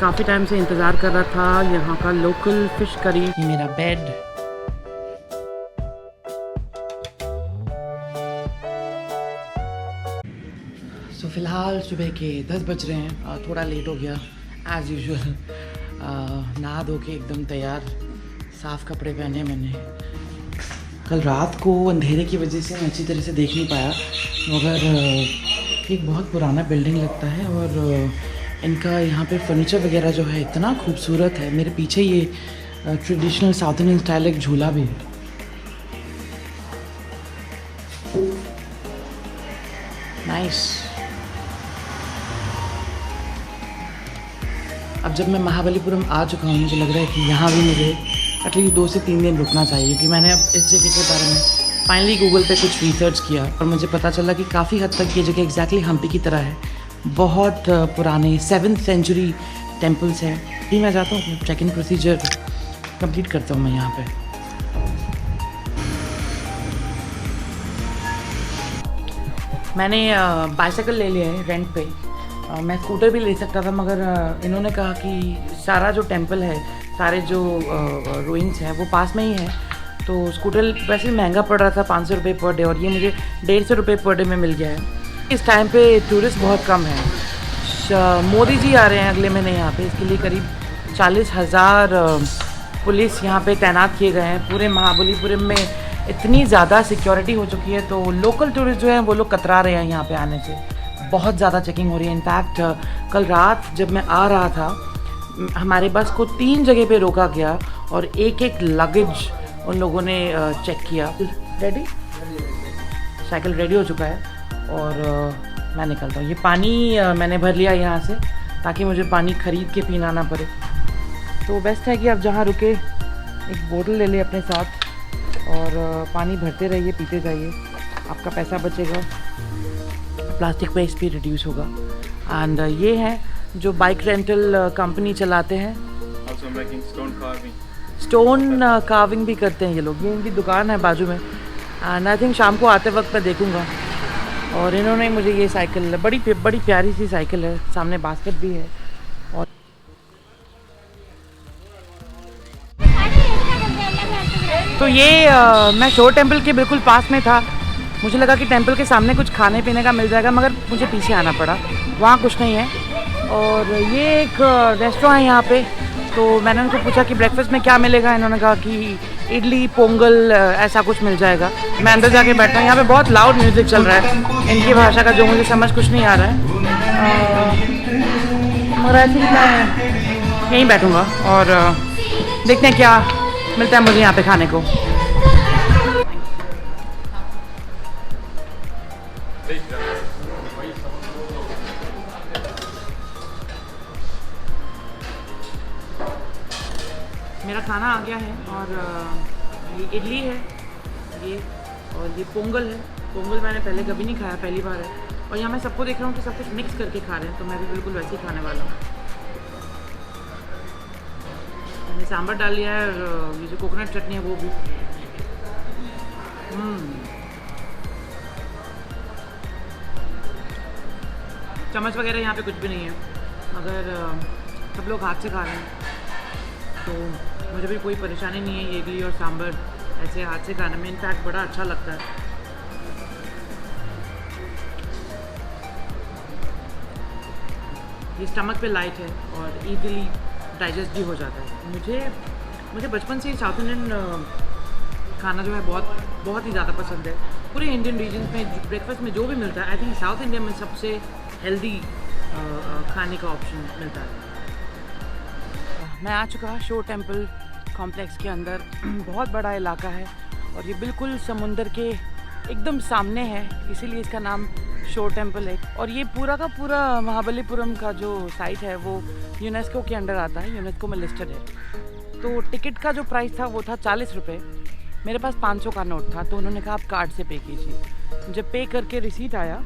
काफ़ी टाइम से इंतज़ार कर रहा था यहाँ का लोकल फ़िश करी। ये मेरा बेड, तो फ़िलहाल सुबह के 10 बज रहे हैं। थोड़ा लेट हो गया एज़ यूजुअल। नहा धो के एकदम तैयार, साफ़ कपड़े पहने मैंने। कल रात को अंधेरे की वजह से मैं अच्छी तरह से देख नहीं पाया, मगर एक बहुत पुराना बिल्डिंग लगता है और इनका यहाँ पे फर्नीचर वगैरह जो है इतना खूबसूरत है। मेरे पीछे ये ट्रेडिशनल साउथ इंडियन स्टाइल एक झूला भी है। नाइस। अब जब मैं महाबलीपुरम आ चुका हूँ, मुझे लग रहा है कि यहाँ भी मुझे एटलीस्ट 2 से 3 दिन रुकना चाहिए, क्योंकि मैंने अब इस जगह के बारे में फाइनली गूगल पे कुछ रिसर्च किया और मुझे पता चला कि काफ़ी हद तक ये जगह एग्जैक्टली हम्पी की तरह है। बहुत पुराने 7th सेंचुरी टेम्पल्स हैं। भी मैं जाता हूँ, चेक इन प्रोसीजर कंप्लीट करता हूँ मैं यहाँ पे। मैंने बाइसाइकिल ले लिया है रेंट पे। मैं स्कूटर भी ले सकता था, मगर इन्होंने कहा कि सारा जो टेंपल है, सारे जो रूइंस हैं वो पास में ही है, तो स्कूटर वैसे महंगा पड़ रहा था 500 रुपये पर डे, और ये मुझे 150 रुपये पर डे में मिल गया है। इस टाइम पे टूरिस्ट बहुत कम है। मोदी जी आ रहे हैं अगले महीने यहाँ पे, इसके लिए करीब 40,000 पुलिस यहाँ पे तैनात किए गए हैं। पूरे महाबलीपुरम में इतनी ज़्यादा सिक्योरिटी हो चुकी है, तो लोकल टूरिस्ट जो हैं वो लोग कतरा रहे हैं यहाँ पे आने से। बहुत ज़्यादा चेकिंग हो रही है। इनफैक्ट कल रात जब मैं आ रहा था, हमारे बस को 3 जगह पे रोका गया और एक लगेज उन लोगों ने चेक किया। रेडी? साइकिल रेडी हो चुका है और मैं निकलता हूँ। ये पानी मैंने भर लिया यहाँ से, ताकि मुझे पानी ख़रीद के पीना ना पड़े। तो बेस्ट है कि आप जहाँ रुके एक बोतल ले ले अपने साथ और पानी भरते रहिए, पीते जाइए। आपका पैसा बचेगा, प्लास्टिक वेस्ट भी रिड्यूस होगा। एंड ये है जो बाइक रेंटल कंपनी चलाते हैं। स्टोन कार्विंग भी करते हैं ये लोग। ये इनकी दुकान है बाजू में, एंड आई थिंक शाम को आते वक्त मैं देखूंगा। और इन्होंने मुझे ये साइकिल, बड़ी प्यारी सी साइकिल है, सामने बास्केट भी है। और तो ये मैं शोर टेम्पल के बिल्कुल पास में था। मुझे लगा कि टेंपल के सामने कुछ खाने पीने का मिल जाएगा, मगर मुझे पीछे आना पड़ा, वहाँ कुछ नहीं है। और ये एक रेस्टोरेंट है यहाँ पे, तो मैंने उनको पूछा कि ब्रेकफास्ट में क्या मिलेगा। इन्होंने कहा कि इडली पोंगल ऐसा कुछ मिल जाएगा। मैं अंदर जाके बैठा हूँ। यहाँ पे बहुत लाउड म्यूज़िक चल रहा है इनकी भाषा का, जो मुझे समझ कुछ नहीं आ रहा है। और ऐसे ही मैं यहीं बैठूँगा और देखते हैं क्या मिलता है मुझे यहाँ पे खाने को। मेरा खाना आ गया है और ये इडली है ये, और ये पोंगल है। पोंगल मैंने पहले कभी नहीं खाया, पहली बार है। और यहाँ मैं सबको देख रहा हूँ कि सब कुछ मिक्स करके खा रहे हैं, तो मैं भी बिल्कुल वैसे ही खाने वाला हूँ। मैंने सांभर डाल लिया है और ये जो कोकोनट चटनी है वो भी। चम्मच वगैरह यहाँ पे कुछ भी नहीं है, मगर सब लोग हाथ से खा रहे हैं, तो मुझे भी कोई परेशानी नहीं है। ये इडली और सांभर ऐसे हाथ से खाने में इनफैक्ट बड़ा अच्छा लगता है। ये स्टमक पे लाइट है और इजीली डाइजेस्ट भी हो जाता है। मुझे बचपन से साउथ इंडियन खाना जो है बहुत ही ज़्यादा पसंद है। पूरे इंडियन रीजन में ब्रेकफास्ट में जो भी मिलता है, आई थिंक साउथ इंडिया में सबसे हेल्दी खाने का ऑप्शन मिलता है। मैं आ चुका शोर टेम्पल कॉम्प्लेक्स के अंदर। बहुत बड़ा इलाका है और ये बिल्कुल समुंदर के एकदम सामने है, इसीलिए इसका नाम शोर टेम्पल है। और ये पूरा का पूरा महाबलीपुरम का जो साइट है वो यूनेस्को के अंडर आता है, यूनेस्को में लिस्टेड है। तो टिकट का जो प्राइस था वो था 40 रुपये। मेरे पास 500 का नोट था, तो उन्होंने कहा आप कार्ड से पे कीजिए। जब पे करके रिसीट आया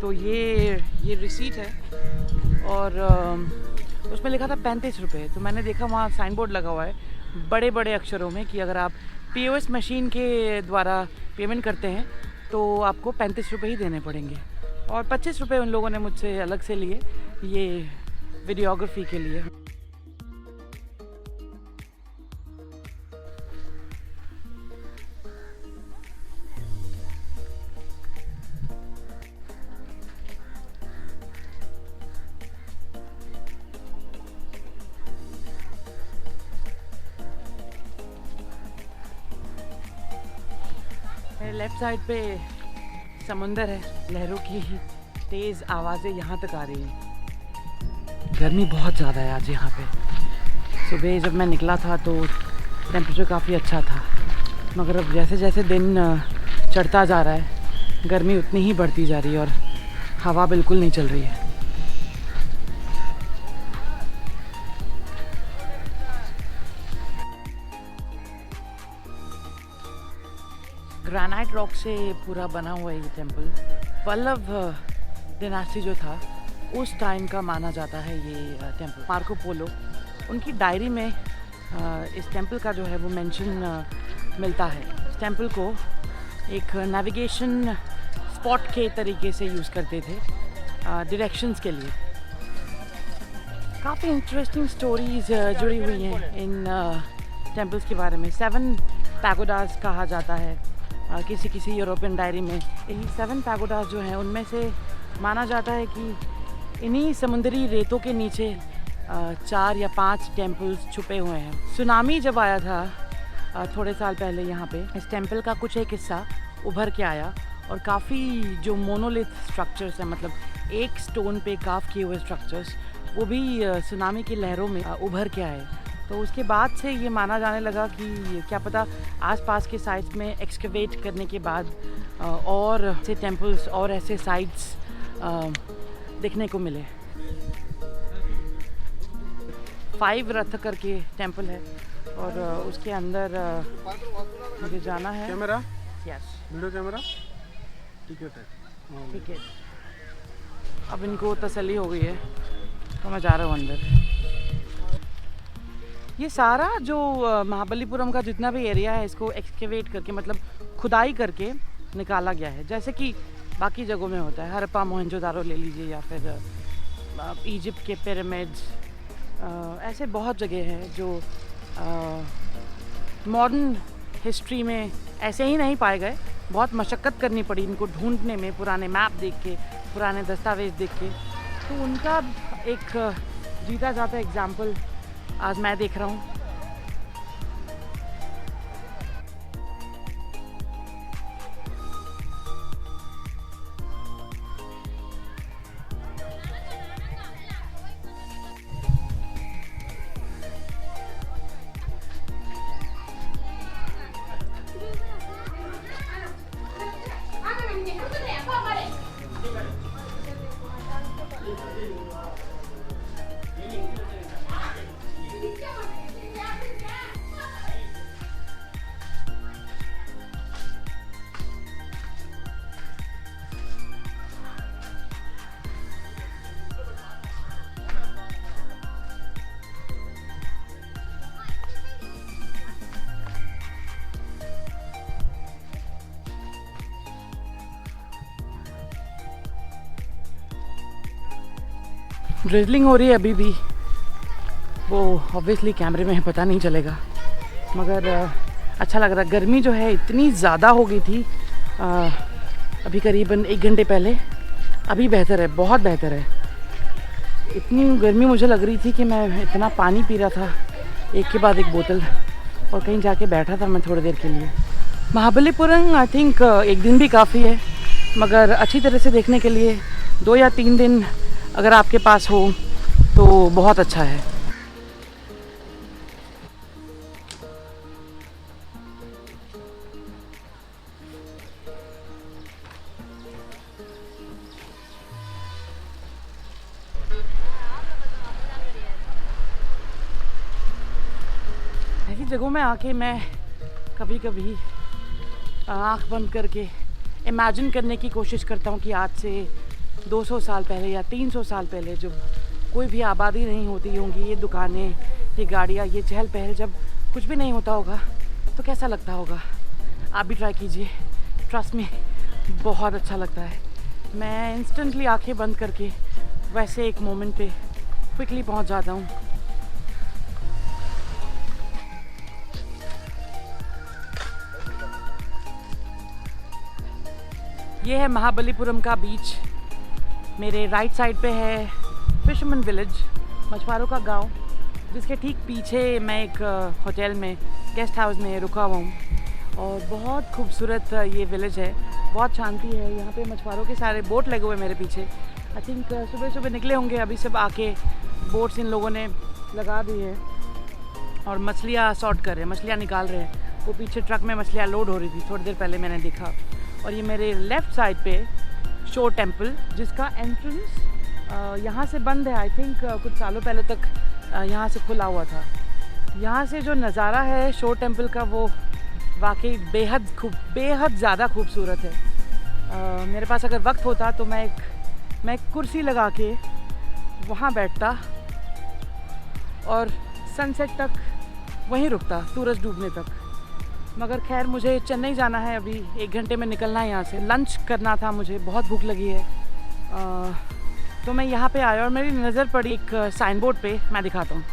तो ये रिसीट है और उसमें लिखा था 35 रुपये। तो मैंने देखा वहाँ साइन बोर्ड लगा हुआ है बड़े बड़े अक्षरों में कि अगर आप POS मशीन के द्वारा पेमेंट करते हैं तो आपको 35 रुपये ही देने पड़ेंगे। और 25 रुपये उन लोगों ने मुझसे अलग से लिए। ये वीडियोग्राफी के लिए। मेरे लेफ्ट साइड पे समुंदर है, लहरों की तेज़ आवाज़ें यहाँ तक आ रही हैं। गर्मी बहुत ज़्यादा है आज यहाँ पे। सुबह जब मैं निकला था तो टेम्परेचर काफ़ी अच्छा था, मगर अब जैसे जैसे दिन चढ़ता जा रहा है गर्मी उतनी ही बढ़ती जा रही है और हवा बिल्कुल नहीं चल रही है। ग्रेनाइट रॉक से पूरा बना हुआ है ये टेम्पल। पल्लव डिनास्टी जो था उस टाइम का माना जाता है ये टेम्पल। मार्को पोलो उनकी डायरी में इस टेम्पल का जो है वो मेंशन मिलता है। इस टेम्पल को एक नेविगेशन स्पॉट के तरीके से यूज़ करते थे डायरेक्शंस के लिए। काफ़ी इंटरेस्टिंग स्टोरीज जुड़ी हुई हैं इन टेम्पल्स के बारे में। 7 पैगोडास कहा जाता है किसी किसी यूरोपियन डायरी में। यही 7 पैगोडास जो हैं उनमें से माना जाता है कि इन्हीं समुद्री रेतों के नीचे 4 या 5 टेम्पल्स छुपे हुए हैं। सुनामी जब आया था थोड़े साल पहले यहाँ पे, इस टेम्पल का कुछ एक हिस्सा उभर के आया और काफ़ी जो मोनोलिथ स्ट्रक्चर्स हैं, मतलब एक स्टोन पे काफ किए हुए स्ट्रक्चर्स, वो भी सुनामी की लहरों में उभर के आए। तो उसके बाद से ये माना जाने लगा कि क्या पता आसपास के साइट्स में एक्सकवेट करने के बाद और ऐसे टेम्पल्स और ऐसे साइट्स देखने को मिले। 5 रथ करके टेम्पल है और उसके अंदर मुझे जाना है। Camera? Yes, video camera. Ticket है। ठीक है, अब इनको तसल्ली हो गई है तो मैं जा रहा हूँ अंदर। ये सारा जो महाबलीपुरम का जितना भी एरिया है इसको एक्सकेवेट करके, मतलब खुदाई करके निकाला गया है, जैसे कि बाकी जगहों में होता है। हड़प्पा मोहनजोदारो ले लीजिए या फिर इजिप्ट के पिरामिड्स, ऐसे बहुत जगह हैं जो मॉडर्न हिस्ट्री में ऐसे ही नहीं पाए गए। बहुत मशक्क़त करनी पड़ी इनको ढूंढने में, पुराने मैप देख के, पुराने दस्तावेज देख के। तो उनका एक जीता जाता एग्जाम्पल आज मैं देख रहा हूँ। ड्रिजलिंग हो रही है अभी भी, वो ऑब्वियसली कैमरे में पता नहीं चलेगा, मगर अच्छा लग रहा है। गर्मी जो है इतनी ज़्यादा हो गई थी अभी करीबन 1 घंटे पहले, अभी बेहतर है, बहुत बेहतर है। इतनी गर्मी मुझे लग रही थी कि मैं इतना पानी पी रहा था, एक के बाद एक बोतल, और कहीं जाके बैठा था मैं थोड़ी देर के लिए। महाबलीपुरम आई थिंक 1 दिन भी काफ़ी है, मगर अच्छी तरह से देखने के लिए 2 या 3 दिन अगर आपके पास हो तो बहुत अच्छा है। ऐसी जगहों में आके मैं कभी कभी आँख बंद करके इमेजिन करने की कोशिश करता हूँ कि आज से 200 साल पहले या 300 साल पहले जब कोई भी आबादी नहीं होती होंगी, ये दुकानें, ये गाड़ियाँ, ये चहल पहल, जब कुछ भी नहीं होता होगा तो कैसा लगता होगा। आप भी ट्राई कीजिए, ट्रस्ट में बहुत अच्छा लगता है। मैं इंस्टेंटली आंखें बंद करके वैसे एक मोमेंट पे क्विकली पहुंच जाता हूँ। ये है महाबलीपुरम का बीच। मेरे राइट साइड पे है फिशरमैन विलेज, मछुआरों का गांव, जिसके ठीक पीछे मैं एक होटल में, गेस्ट हाउस में रुका हुआ हूँ। और बहुत खूबसूरत ये विलेज है, बहुत शांति है यहाँ पे। मछुआरों के सारे बोट लगे हुए मेरे पीछे। आई थिंक सुबह सुबह निकले होंगे, अभी सब आके बोट्स इन लोगों ने लगा दी है और मछलियाँ सॉर्ट कर रहे हैं, मछलियाँ निकाल रहे हैं। वो पीछे ट्रक में मछलियाँ लोड हो रही थी, थोड़ी देर पहले मैंने देखा। और ये मेरे लेफ़्ट साइड पे शो टेम्पल, जिसका एंट्रेंस यहाँ से बंद है। आई थिंक कुछ सालों पहले तक यहाँ से खुला हुआ था। यहाँ से जो नज़ारा है शो टेम्पल का, वो वाकई बेहद ज़्यादा खूबसूरत है। मेरे पास अगर वक्त होता तो मैं एक कुर्सी लगा के वहाँ बैठता और सनसेट तक वहीं रुकता, सूरज डूबने तक। मगर खैर मुझे चेन्नई जाना है, अभी 1 घंटे में निकलना है यहाँ से। लंच करना था मुझे, बहुत भूख लगी है। तो मैं यहाँ पे आया और मेरी नज़र पड़ी एक साइन बोर्ड पे, मैं दिखाता हूँ।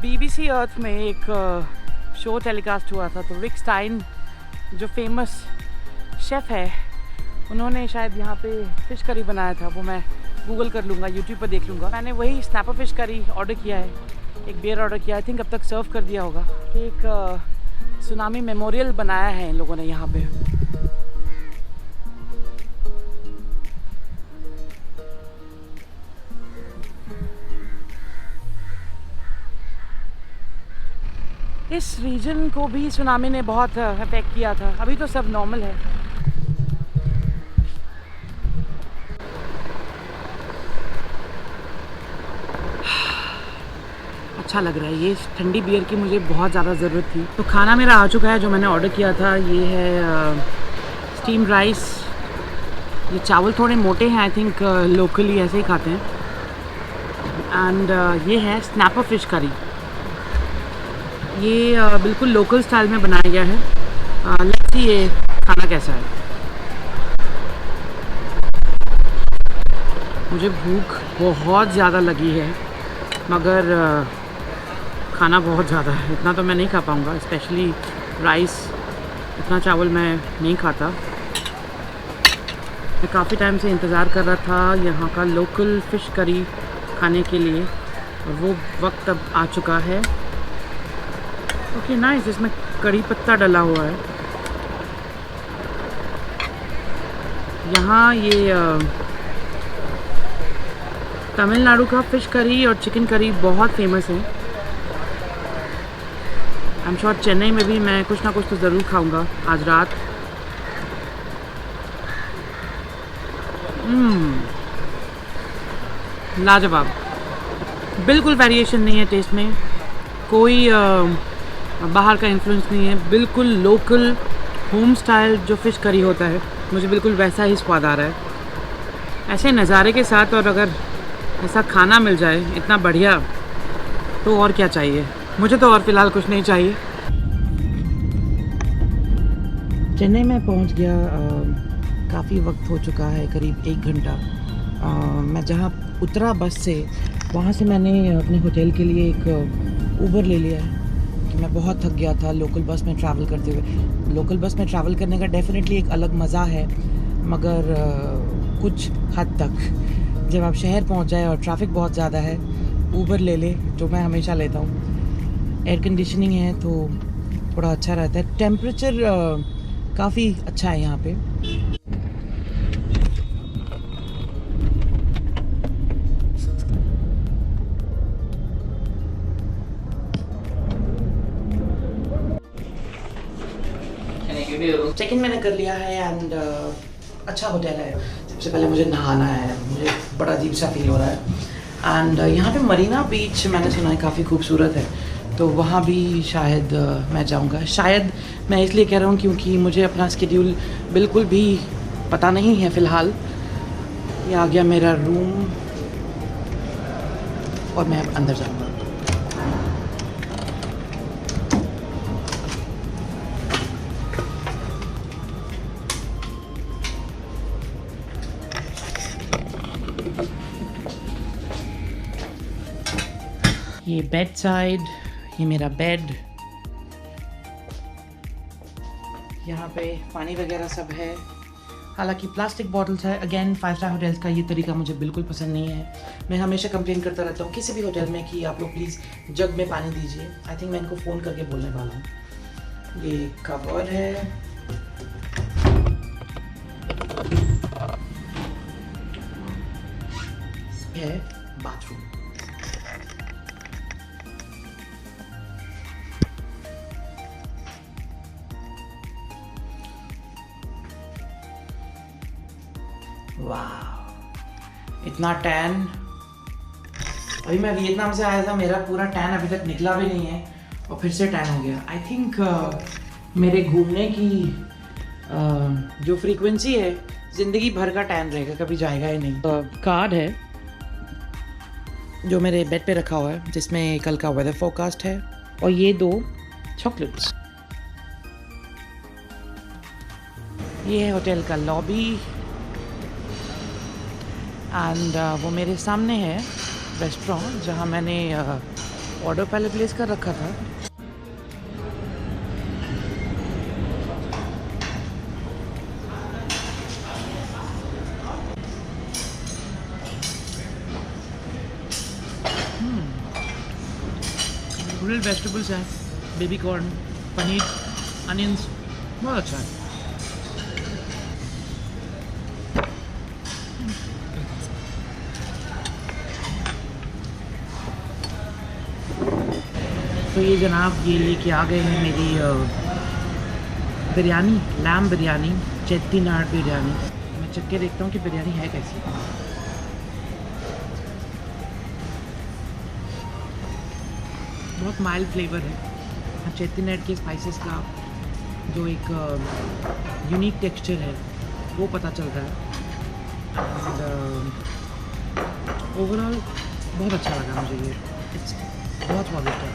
BBC अर्थ में एक शो टेलीकास्ट हुआ था, तो रिक स्टाइन जो फेमस शेफ़ है, उन्होंने शायद यहाँ पे फ़िश करी बनाया था। वो मैं गूगल कर लूँगा, यूट्यूब पर देख लूँगा। मैंने वही स्नैपर फ़िश करी ऑर्डर किया है, एक बियर ऑर्डर किया। आई थिंक अब तक सर्व कर दिया होगा। एक सुनामी मेमोरियल बनाया है इन लोगों ने यहाँ पे। इस रीजन को भी सुनामी ने बहुत अफेक्ट किया था, अभी तो सब नॉर्मल है। अच्छा लग रहा है, ये ठंडी बियर की मुझे बहुत ज़्यादा ज़रूरत थी। तो खाना मेरा आ चुका है जो मैंने ऑर्डर किया था। ये है स्टीम राइस। ये चावल थोड़े मोटे हैं, आई थिंक लोकली ऐसे ही खाते हैं। एंड ये है स्नैपर फ़िश करी। ये बिल्कुल लोकल स्टाइल में बनाया गया है। लेट्स सी ये खाना कैसा है। मुझे भूख बहुत ज़्यादा लगी है, मगर खाना बहुत ज़्यादा है, इतना तो मैं नहीं खा पाऊँगा। स्पेशली राइस, इतना चावल मैं नहीं खाता। मैं काफ़ी टाइम से इंतज़ार कर रहा था यहाँ का लोकल फ़िश करी खाने के लिए, और वो वक्त अब आ चुका है। ओके नाइस, इसमें कड़ी पत्ता डला हुआ है। यहाँ ये तमिलनाडु का फ़िश करी और चिकन करी बहुत फेमस है। आई एम श्योर चेन्नई में भी मैं कुछ ना कुछ तो ज़रूर खाऊंगा आज रात। लाजवाब, बिल्कुल वेरिएशन नहीं है टेस्ट में, कोई बाहर का इन्फ्लुएंस नहीं है। बिल्कुल लोकल होम स्टाइल जो फ़िश करी होता है, मुझे बिल्कुल वैसा ही स्वाद आ रहा है। ऐसे नज़ारे के साथ और अगर ऐसा खाना मिल जाए इतना बढ़िया, तो और क्या चाहिए। मुझे तो और फ़िलहाल कुछ नहीं चाहिए। चेन्नई में पहुंच गया। काफ़ी वक्त हो चुका है, करीब 1 घंटा। मैं जहां उतरा बस से, वहां से मैंने अपने होटल के लिए एक ऊबर ले लिया है कि मैं बहुत थक गया था लोकल बस में ट्रैवल करते हुए। लोकल बस में ट्रैवल करने का डेफिनेटली एक अलग मज़ा है, मगर कुछ हद तक जब आप शहर पहुंच जाए और ट्रैफिक बहुत ज़्यादा है, ऊबर ले ले, जो मैं हमेशा लेता हूँ। एयर कंडीशनिंग है तो थोड़ा अच्छा रहता है। टेम्परेचर काफ़ी अच्छा है यहाँ पे। चेक इन मैंने कर लिया है एंड अच्छा होटल है। सबसे पहले मुझे नहाना है, मुझे बड़ा अजीब सा फील हो रहा है। एंड यहाँ पे मरीना बीच मैंने सुना है काफ़ी खूबसूरत है, तो वहाँ भी शायद मैं जाऊँगा। शायद मैं इसलिए कह रहा हूँ क्योंकि मुझे अपना स्केड्यूल बिल्कुल भी पता नहीं है फ़िलहाल। ये आ गया मेरा रूम और मैं अब अंदर जाऊँगा। ये बेड साइड, ये मेरा बेड, यहाँ पे पानी वगैरह सब है। हालांकि प्लास्टिक बॉटल्स है। अगेन 5 स्टार होटल्स का ये तरीका मुझे बिल्कुल पसंद नहीं है। मैं हमेशा कंप्लेन करता रहता हूँ किसी भी होटल में कि आप लोग प्लीज़ जग में पानी दीजिए। आई थिंक मैं इनको फ़ोन करके बोलने वाला हूँ। ये कवर्ड है बाथरूम। वाह, इतना टैन। अभी मैं वियतनाम से आया था, मेरा पूरा टैन अभी तक निकला भी नहीं है और फिर से टैन हो गया। आई थिंक मेरे घूमने की जो फ्रीक्वेंसी है ज़िंदगी भर का टैन रहेगा, कभी जाएगा ही नहीं। कार्ड है जो मेरे बेड पे रखा हुआ है, जिसमें कल का वेदर फोरकास्ट है, और ये 2 चॉकलेट्स। ये है होटल का लॉबी एंड वो मेरे सामने है रेस्टोरेंट, जहाँ मैंने ऑर्डर पहले प्लेस कर रखा था। ग्रिल्ड वेजिटेबल्स हैं, बेबी कॉर्न, पनीर, अनियंस, बहुत अच्छा है। तो ये जनाब ये लेके आ गए हैं मेरी बिरयानी, लैम बिरयानी, चेट्टीनाड बिरयानी। मैं चख के देखता हूँ कि बिरयानी है कैसी। बहुत माइल्ड फ्लेवर है। चेट्टीनाड के स्पाइसेस का जो एक यूनिक टेक्सचर है वो पता चल रहा है। एंड ओवरऑल बहुत अच्छा लगा मुझे ये। बहुत स्वादिष्ट है।